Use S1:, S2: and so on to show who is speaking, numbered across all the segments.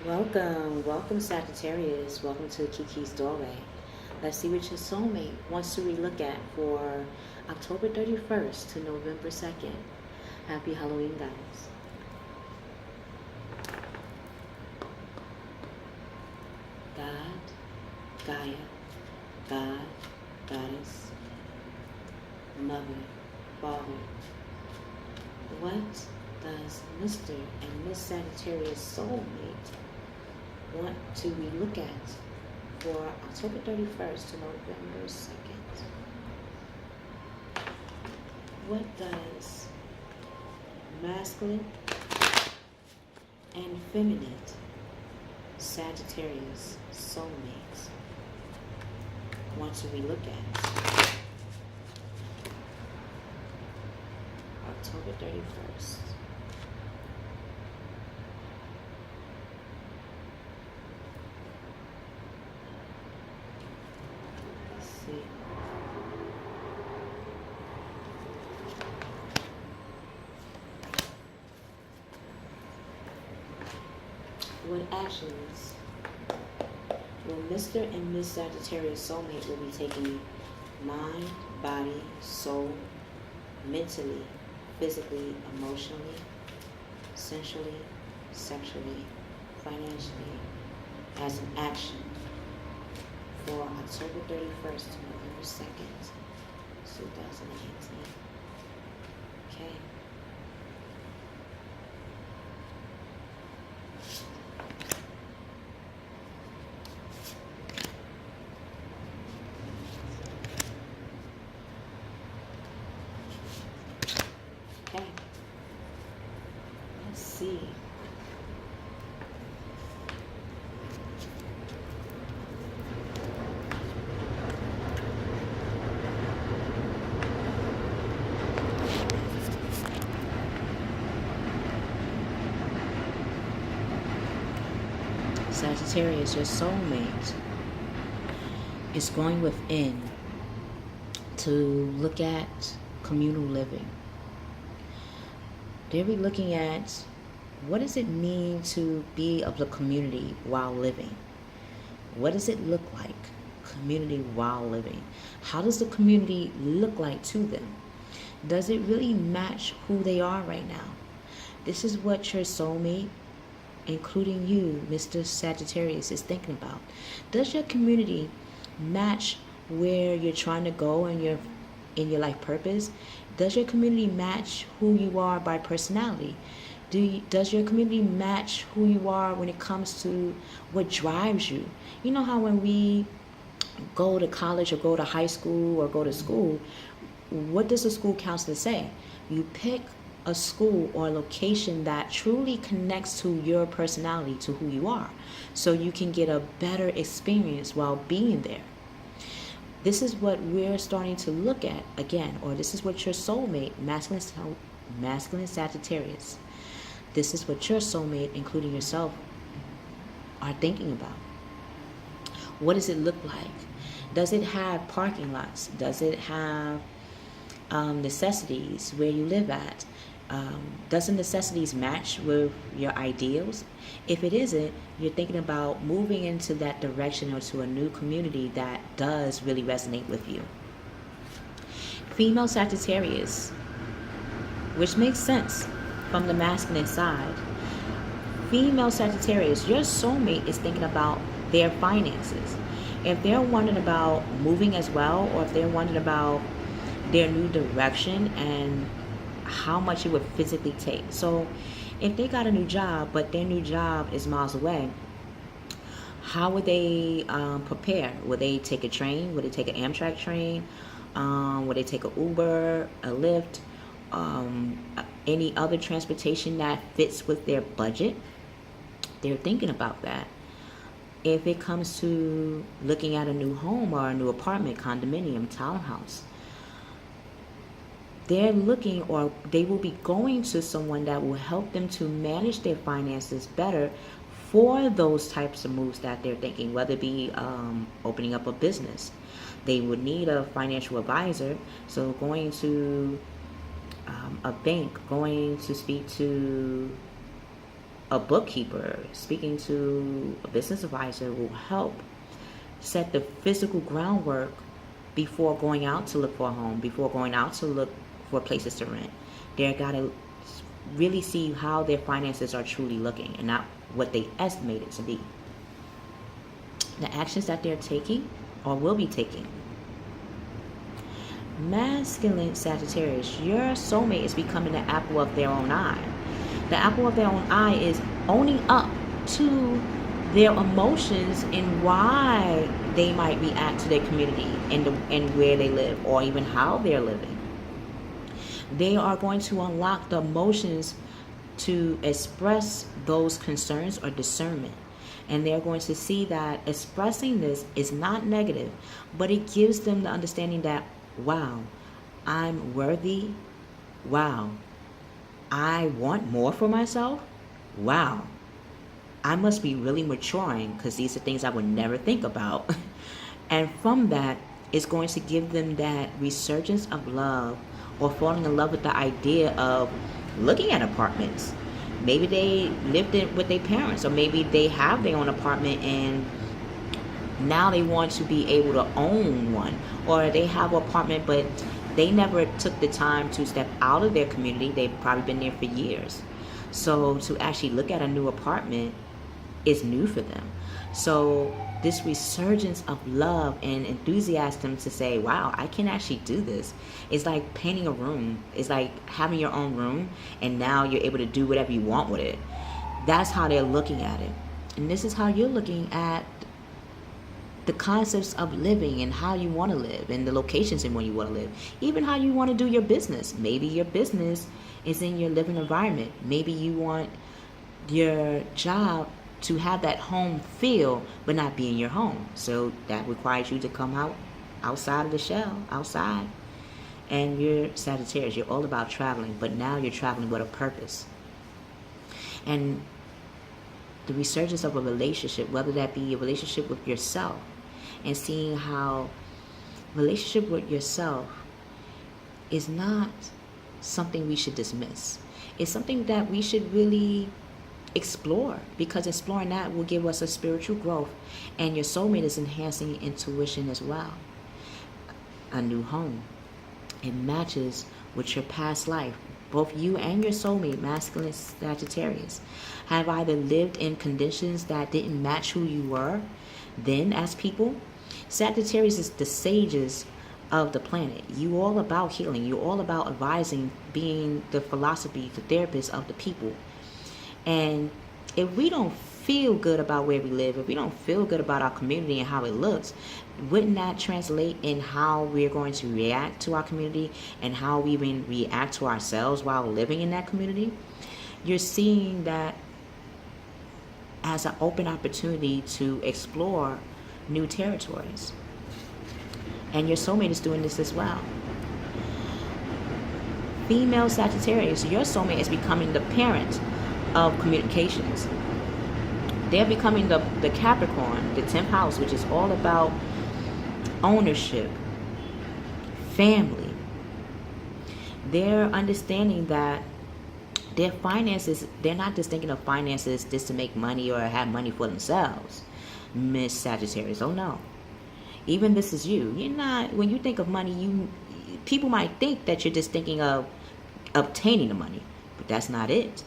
S1: Welcome Sagittarius. Welcome to Keykey's doorway. Let's see what your soulmate wants to relook at for October 31st to November 2nd. Happy Halloween, guys. God, Gaia, God, Goddess, Mother, Father. What does Mr. and Miss Sagittarius soulmate want to relook at for October 31st to November 2nd? What does masculine and feminine Sagittarius soulmates want to relook at October 31st? Let's see. What actions will Mr. and Miss Sagittarius soulmate will be taking mind, body, soul, mentally, physically, emotionally, sensually, sexually, financially, as an action for October 31st to November 2nd, 2018. Okay. Okay. Let's see. Sagittarius, your soulmate is going within to look at communal living. They'll be looking at what does it mean to be of the community while living? What does it look like, community while living? How does the community look like to them? Does it really match who they are right now? This is what your soulmate, including you, Mr. Sagittarius, is thinking about. Does your community match where you're trying to go in your life purpose? Does your community match who you are by personality? Does your community match who you are when it comes to what drives you? You know how when we go to college or go to high school or go to school, what does the school counselor say? You pick a school or a location that truly connects to your personality, to who you are, so you can get a better experience while being there. This is what we're starting to look at again, or this is what your soulmate, masculine Sagittarius, this is what your soulmate, including yourself, are thinking about. What does it look like? Does it have parking lots? Does it have necessities where you live at? Does the necessities match with your ideals? If it isn't, you're thinking about moving into that direction or to a new community that does really resonate with you. Female Sagittarius, which makes sense from the masculine side. Female Sagittarius, your soulmate is thinking about their finances. If they're wondering about moving as well, or if they're wondering about their new direction and how much it would physically take. So if they got a new job, but their new job is miles away, how would they prepare? Would they take a train? Would they take an Amtrak train? Would they take an Uber, a Lyft, any other transportation that fits with their budget? They're thinking about that. If it comes to looking at a new home or a new apartment, condominium, townhouse, they're looking, or they will be going to someone that will help them to manage their finances better for those types of moves that they're thinking, whether it be opening up a business. They would need a financial advisor, so going to a bank, going to speak to a bookkeeper, speaking to a business advisor will help set the physical groundwork before going out to look for a home, before going out to look for places to rent. They got to really see how their finances are truly looking and not what they estimate it to be. The actions that they're taking or will be taking. Masculine Sagittarius, your soulmate is becoming the apple of their own eye. The apple of their own eye is owning up to their emotions and why they might react to their community and where they live, or even how they're living. They are going to unlock the emotions to express those concerns or discernment. And they're going to see that expressing this is not negative, but it gives them the understanding that, wow, I'm worthy. Wow, I want more for myself. Wow, I must be really maturing, because these are things I would never think about. And from that, it's going to give them that resurgence of love, or falling in love with the idea of looking at apartments. Maybe they lived it with their parents, or maybe they have their own apartment and now they want to be able to own one, or they have an apartment but they never took the time to step out of their community. They've probably been there for years. So to actually look at a new apartment is new for them. So this resurgence of love and enthusiasm to say, wow, I can actually do this. It's like painting a room. It's like having your own room, and now you're able to do whatever you want with it. That's how they're looking at it. And this is how you're looking at the concepts of living and how you want to live and the locations in where you want to live. Even how you want to do your business. Maybe your business is in your living environment. Maybe you want your job to have that home feel but not be in your home. So that requires you to come outside of the shell, outside. And you're Sagittarius, you're all about traveling, but now you're traveling with a purpose. And the resurgence of a relationship, whether that be a relationship with yourself, and seeing how relationship with yourself is not something we should dismiss. It's something that we should really explore, because exploring that will give us a spiritual growth, and your soulmate is enhancing intuition as well. A new home. It matches with your past life. Both you and your soulmate, masculine Sagittarius, have either lived in conditions that didn't match who you were then as people. Sagittarius is the sages of the planet. You all about healing. You're all about advising, being the philosophy, the therapist of the people. And if we don't feel good about where we live, if we don't feel good about our community and how it looks, wouldn't that translate in how we're going to react to our community and how we even react to ourselves while living in that community? You're seeing that as an open opportunity to explore new territories. And your soulmate is doing this as well. Female Sagittarius, your soulmate is becoming the parent of communications. They're becoming the Capricorn, the 10th house, which is all about ownership, family. They're understanding that their finances, they're not just thinking of finances just to make money or have money for themselves, Miss Sagittarius. Oh no. Even this is you. You're not, when you think of money, people might think that you're just thinking of obtaining the money, but that's not it.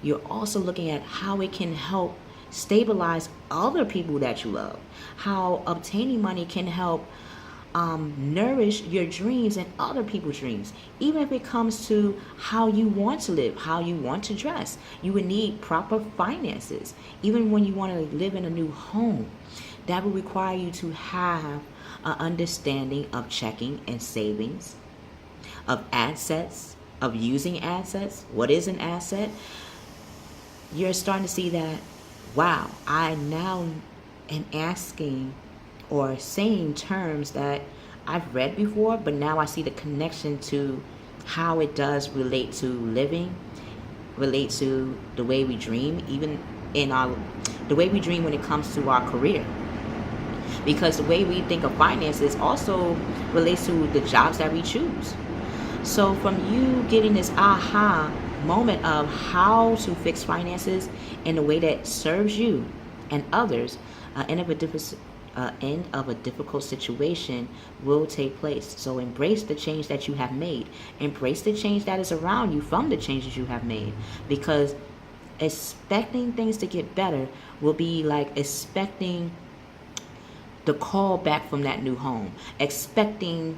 S1: You're also looking at how it can help stabilize other people that you love. How obtaining money can help nourish your dreams and other people's dreams. Even if it comes to how you want to live, how you want to dress, you would need proper finances. Even when you want to live in a new home, that will require you to have an understanding of checking and savings, of assets, of using assets. What is an asset? You're starting to see that, wow, I now am asking or saying terms that I've read before, but now I see the connection to how it does relate to living, relate to the way we dream, even in the way we dream when it comes to our career. Because the way we think of finances also relates to the jobs that we choose. So from you getting this aha moment of how to fix finances in a way that serves you and others, end of a difficult situation will take place. So embrace the change that you have made. Embrace the change that is around you from the changes you have made. Because expecting things to get better will be like expecting the call back from that new home. Expecting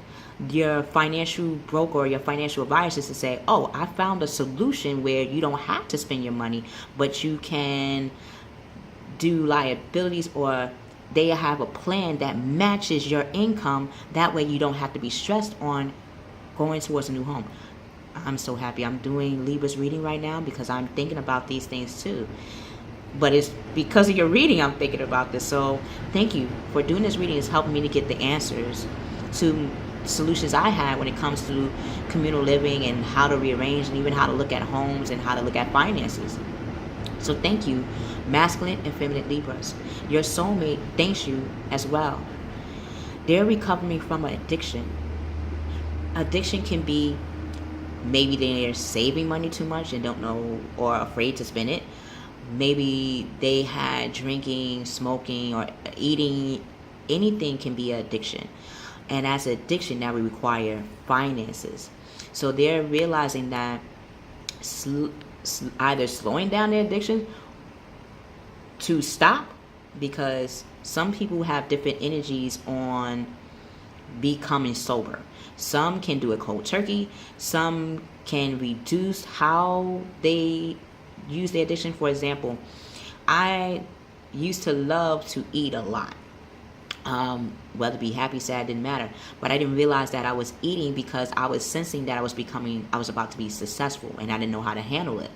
S1: your financial broker or your financial advisors to say, oh, I found a solution where you don't have to spend your money, but you can do liabilities, or they have a plan that matches your income. That way you don't have to be stressed on going towards a new home. I'm so happy I'm doing Libra's reading right now because I'm thinking about these things too. But it's because of your reading I'm thinking about this. So thank you for doing this reading. It's helping me to get the answers to solutions I had when it comes to communal living and how to rearrange and even how to look at homes and how to look at finances. So thank you, masculine and feminine Libras. Your soulmate thanks you as well. They're recovering from an addiction. Addiction can be maybe they're saving money too much and don't know or afraid to spend it. Maybe they had drinking, smoking, or eating. Anything can be an addiction. And as an addiction, now we require finances. So they're realizing that either slowing down their addiction to stop, because some people have different energies on becoming sober. Some can do it cold turkey. Some can reduce how they use their addiction. For example, I used to love to eat a lot. Whether it be happy, sad, didn't matter. But I didn't realize that I was eating because I was sensing that I was about to be successful, and I didn't know how to handle it.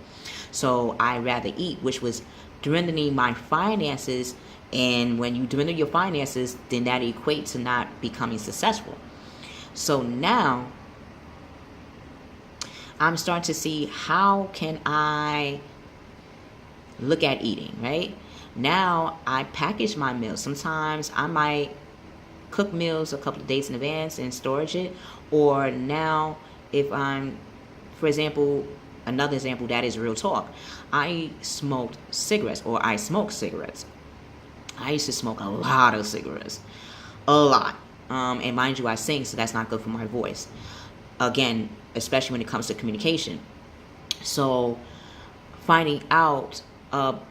S1: So I rather eat, which was dwindling my finances. And when you dwindle your finances, then that equates to not becoming successful. So now I'm starting to see how can I look at eating, right? Now I package my meals. Sometimes I might cook meals a couple of days in advance and storage it. Or now if I'm, for example, another example that is real talk. I smoked cigarettes, or I smoke cigarettes. I used to smoke a lot of cigarettes. A lot. And mind you, I sing, so that's not good for my voice. Again, especially when it comes to communication. So finding out of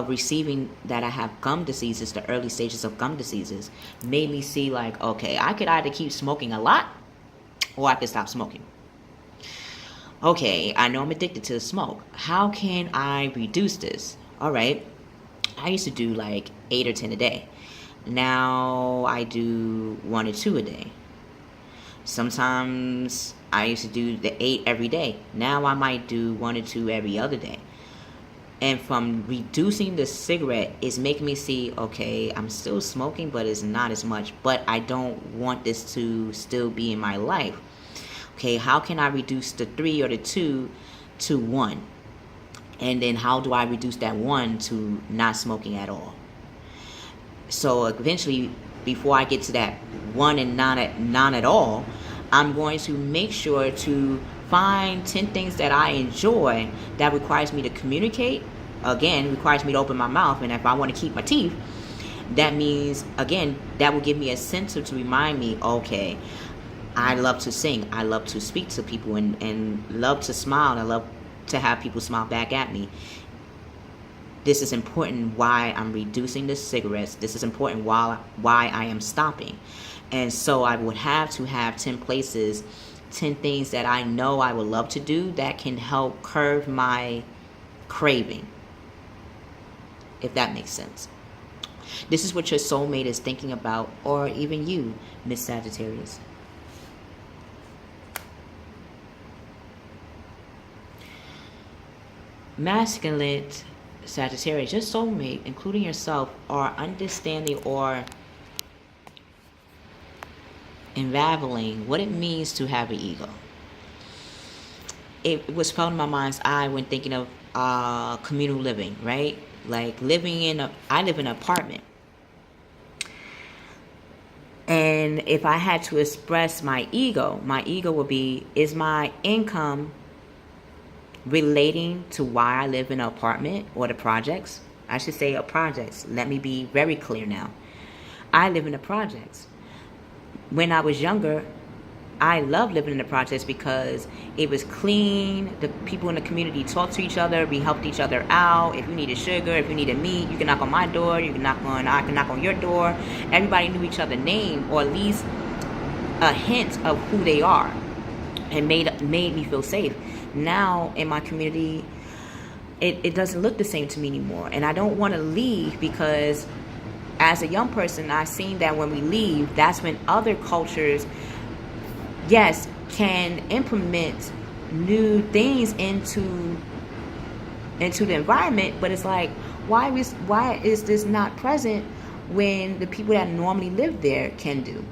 S1: receiving that I have gum diseases, the early stages of gum diseases, made me see like, okay, I could either keep smoking a lot or I could stop smoking. Okay, I know I'm addicted to smoke. How can I reduce this? All right, I used to do like 8 or 10 a day. Now I do 1 or 2 a day. Sometimes I used to do the 8 every day. Now I might do 1 or 2 every other day. And from reducing the cigarette, it's making me see, okay, I'm still smoking, but it's not as much. But I don't want this to still be in my life. Okay, how can I reduce the 3 or the 2 to 1? And then how do I reduce that 1 to not smoking at all? So eventually, before I get to that 1 and none at all, I'm going to make sure to find 10 things that I enjoy that requires me to communicate. Again, requires me to open my mouth. And if I want to keep my teeth, that means, again, that will give me a incentive to remind me, okay, I love to sing. I love to speak to people and love to smile. And I love to have people smile back at me. This is important why I'm reducing the cigarettes. This is important why I am stopping. And so I would have to have 10 places, 10 things that I know I would love to do that can help curb my craving, if that makes sense. This is what your soulmate is thinking about, or even you, Miss Sagittarius. Masculine Sagittarius, your soulmate, including yourself, are understanding or unraveling what it means to have an ego. It was felt in my mind's eye when thinking of communal living, right? Like I live in an apartment. And if I had to express my ego would be, is my income relating to why I live in an apartment or the projects. I should say a projects. Let me be very clear now. I live in the projects. When I was younger, I loved living in the projects because it was clean. The people in the community talked to each other. We helped each other out. If you needed sugar, if you needed meat, you can knock on my door. I can knock on your door. Everybody knew each other's name, or at least a hint of who they are, and made me feel safe. Now in my community, it doesn't look the same to me anymore, and I don't want to leave because as a young person, I've seen that when we leave, that's when other cultures, yes, can implement new things into the environment, but it's like, why is this not present when the people that normally live there can do?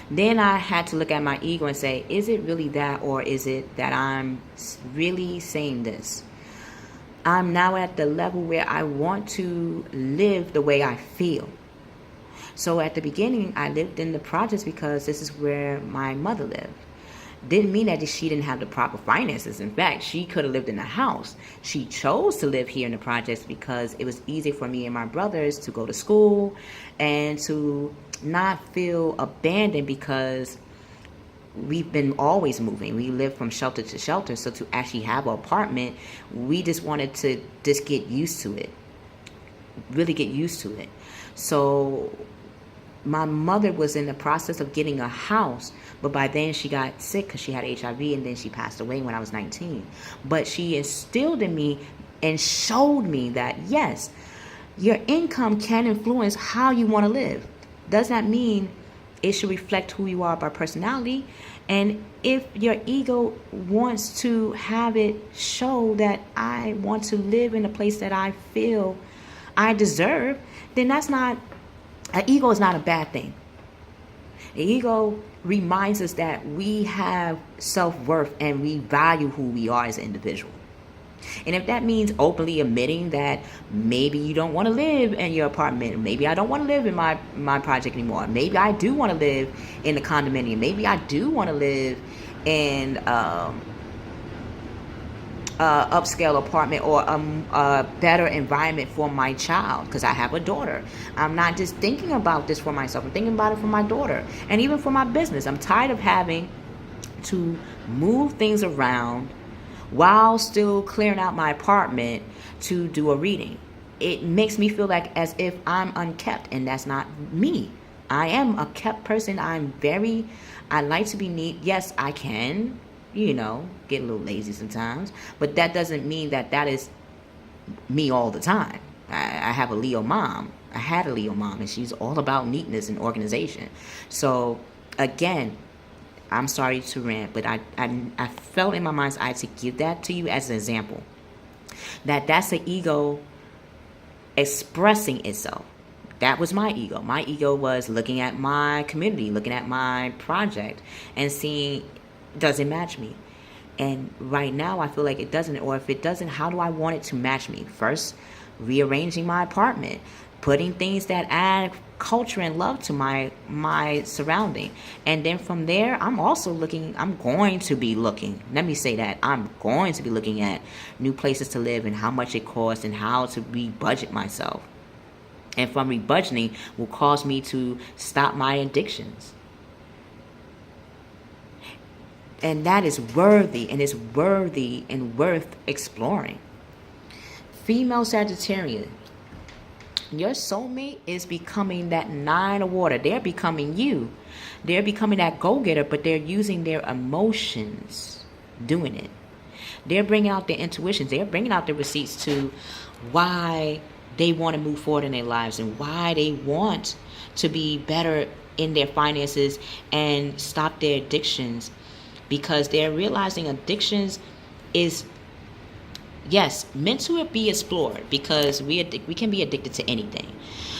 S1: Then I had to look at my ego and say, is it really that, or is it that I'm really saying this? I'm now at the level where I want to live the way I feel. So at the beginning, I lived in the projects because this is where my mother lived. Didn't mean that she didn't have the proper finances. In fact, she could have lived in a house. She chose to live here in the projects because it was easy for me and my brothers to go to school and to not feel abandoned, because we've been always moving. We live from shelter to shelter. So to actually have an apartment, we just wanted to just get used to it. Really get used to it. So my mother was in the process of getting a house, but by then she got sick because she had HIV, and then she passed away when I was 19. But she instilled in me and showed me that, yes, your income can influence how you want to live. Does not mean it should reflect who you are by personality. And if your ego wants to have it show that I want to live in a place that I feel I deserve, then that's not, an ego is not a bad thing. An ego reminds us that we have self-worth and we value who we are as an individual. And if that means openly admitting that maybe you don't want to live in your apartment, maybe I don't want to live in my project anymore, maybe I do want to live in the condominium, maybe I do want to live in upscale apartment or a better environment for my child, because I have a daughter. I'm not just thinking about this for myself, I'm thinking about it for my daughter, and even for my business. I'm tired of having to move things around while still clearing out my apartment to do a reading. It makes me feel like as if I'm unkept, and that's not me. I am a kept person. I like to be neat. Yes, I can, get a little lazy sometimes, but that doesn't mean that is me all the time. I have a Leo mom. I had a Leo mom, and she's all about neatness and organization. So again, I'm sorry to rant, but I felt in my mind's eye to give that to you as an example. That's an ego expressing itself. That was my ego. My ego was looking at my community, looking at my project, and seeing, does it match me? And right now I feel like it doesn't, or if it doesn't, how do I want it to match me? First, rearranging my apartment, putting things that add culture and love to my surrounding. And then from there, I'm going to be looking at new places to live and how much it costs and how to rebudget myself. And from rebudgeting will cause me to stop my addictions. And that is worthy, and is worthy and worth exploring. Female Sagittarius, your soulmate is becoming that 9 of water. They're becoming you. They're becoming that go-getter, but they're using their emotions doing it. They're bringing out their intuitions. They're bringing out their receipts to why they want to move forward in their lives and why they want to be better in their finances and stop their addictions, because they're realizing addictions is, yes, meant to be explored, because we can be addicted to anything.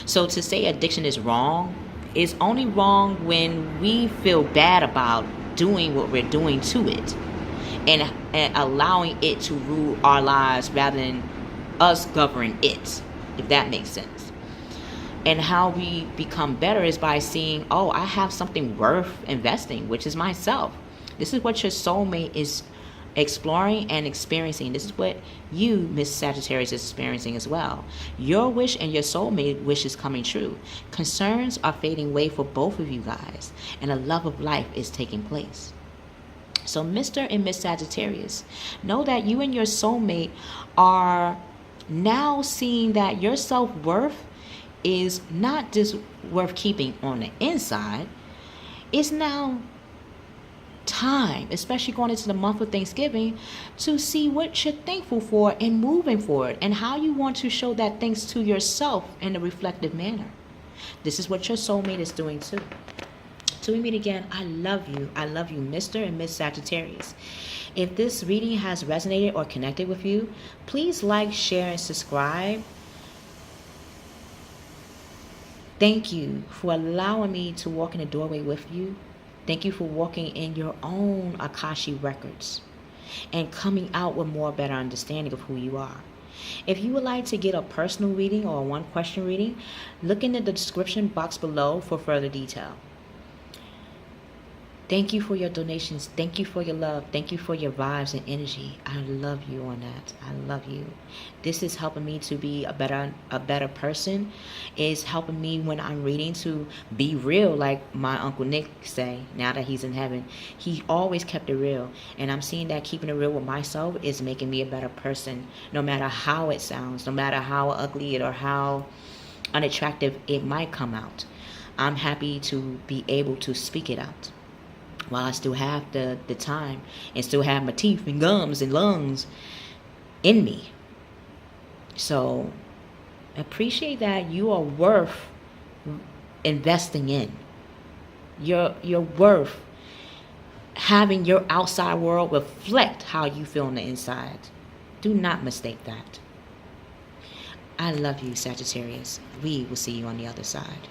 S1: So to say addiction is wrong is only wrong when we feel bad about doing what we're doing to it and allowing it to rule our lives rather than us governing it, if that makes sense. And how we become better is by seeing, oh, I have something worth investing, which is myself. This is what your soulmate is exploring and experiencing. This is what you, Miss Sagittarius, is experiencing as well. Your wish and your soulmate wish is coming true. Concerns are fading away for both of you guys, and a love of life is taking place. So Mr. and Miss Sagittarius, know that you and your soulmate are now seeing that your self-worth is not just worth keeping on the inside. It's now time, especially going into the month of Thanksgiving, to see what you're thankful for and moving forward, and how you want to show that thanks to yourself in a reflective manner. This is what your soulmate is doing too. Till we meet again, I love you. I love you, Mr. and Miss Sagittarius. If this reading has resonated or connected with you, please like, share, and subscribe. Thank you for allowing me to walk in the doorway with you. Thank you for walking in your own Akashi records and coming out with more better understanding of who you are. If you would like to get a personal reading or a one-question reading, look in the description box below for further detail. Thank you for your donations. Thank you for your love. Thank you for your vibes and energy. I love you on that. I love you. This is helping me to be a better person. It's helping me when I'm reading to be real, like my Uncle Nick say, now that he's in heaven. He always kept it real. And I'm seeing that keeping it real with myself is making me a better person, no matter how it sounds, no matter how ugly it or how unattractive it might come out. I'm happy to be able to speak it out while I still have the time and still have my teeth and gums and lungs in me. So appreciate that you are worth investing in. You're worth having your outside world reflect how you feel on the inside. Do not mistake that. I love you, Sagittarius. We will see you on the other side.